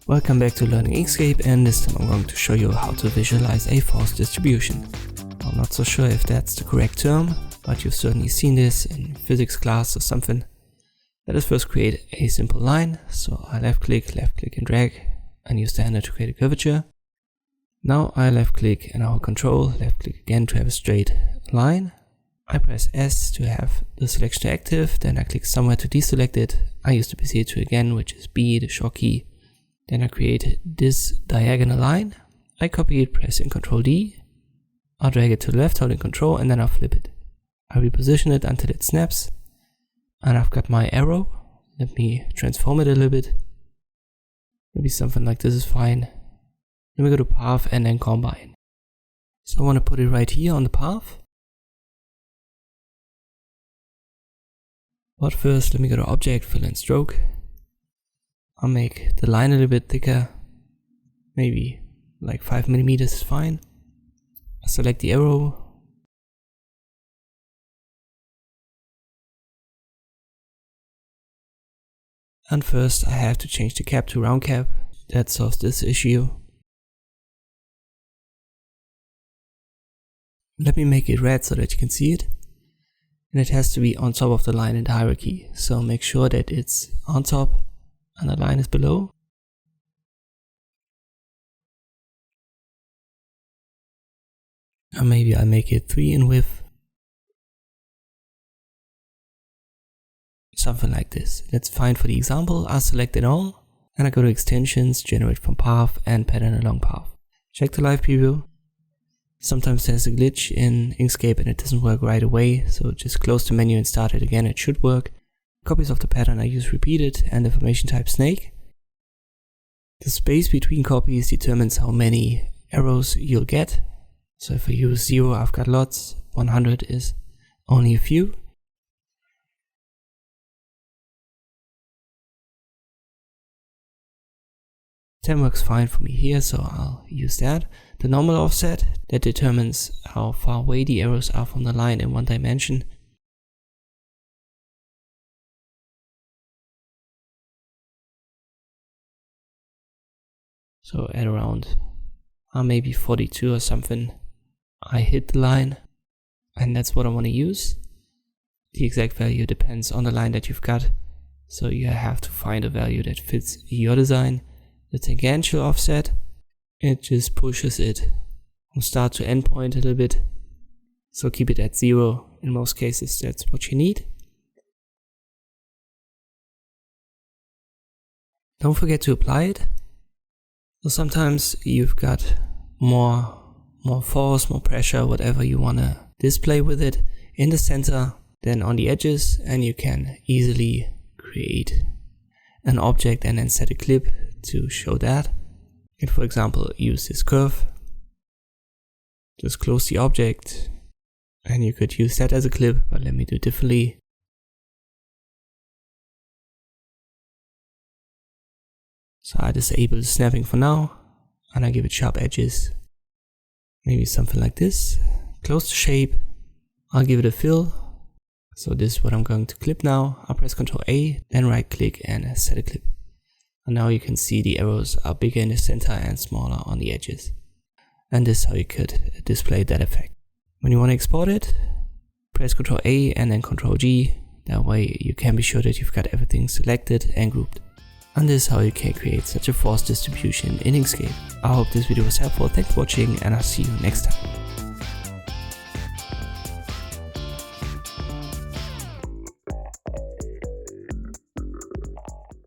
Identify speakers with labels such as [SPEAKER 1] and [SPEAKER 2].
[SPEAKER 1] Welcome back to Learning Inkscape, and this time I'm going to show you how to visualize a force distribution. I'm not so sure if that's the correct term, but you've certainly seen this in physics class or something. Let us first create a simple line, so I left click and drag and use the handle to create a curvature. Now I left click and I hold Control, left click again to have a straight line. I press S to have the selection active, then I click somewhere to deselect it. I use the PC tool again, which is B, the short key. Then I create this diagonal line. I copy it, pressing Ctrl D. I'll drag it to the left, holding Control, and then I'll flip it. I reposition it until it snaps. And I've got my arrow. Let me transform it a little bit. Maybe something like this is fine. Then we go to Path and then Combine. So I want to put it right here on the path. But first, let me go to Object, Fill and Stroke. I'll make the line a little bit thicker, maybe like 5 mm is fine. I select the arrow. And first I have to change the cap to round cap. That solves this issue. Let me make it red so that you can see it. And it has to be on top of the line in the hierarchy. So make sure that it's on top and the line is below. And maybe I'll make it 3 in width. Something like this. That's fine for the example. I'll select it all. And I go to Extensions, Generate from Path and Pattern along Path. Check the live preview. Sometimes there's a glitch in Inkscape and it doesn't work right away. So just close the menu and start it again. It should work. Copies of the pattern I use repeated and the formation type snake. The space between copies determines how many arrows you'll get. So if I use 0, I've got lots. 100 is only a few. Ten works fine for me here, so I'll use that. The normal offset, that determines how far away the arrows are from the line in one dimension. So at around maybe 42 or something, I hit the line, and that's what I want to use. The exact value depends on the line that you've got, so you have to find a value that fits your design. The tangential offset, it just pushes it from start to end point a little bit, so keep it at 0. In most cases that's what you need. Don't forget to apply it. So sometimes you've got more force, more pressure, whatever you want to display with it in the center than on the edges, and you can easily create an object and then set a clip to show that. You can, for example, use this curve. Just close the object and you could use that as a clip, but let me do it differently. So I disable the snapping for now, and I give it sharp edges. Maybe something like this. Close the shape. I'll give it a fill. So this is what I'm going to clip now. I'll press Ctrl A, then right click and set a clip. And now you can see the arrows are bigger in the center and smaller on the edges. And this is how you could display that effect. When you want to export it, press Ctrl A and then Ctrl G. That way you can be sure that you've got everything selected and grouped. And this is how you can create such a force distribution in Inkscape. I hope this video was helpful. Thanks for watching, and I'll see you next time.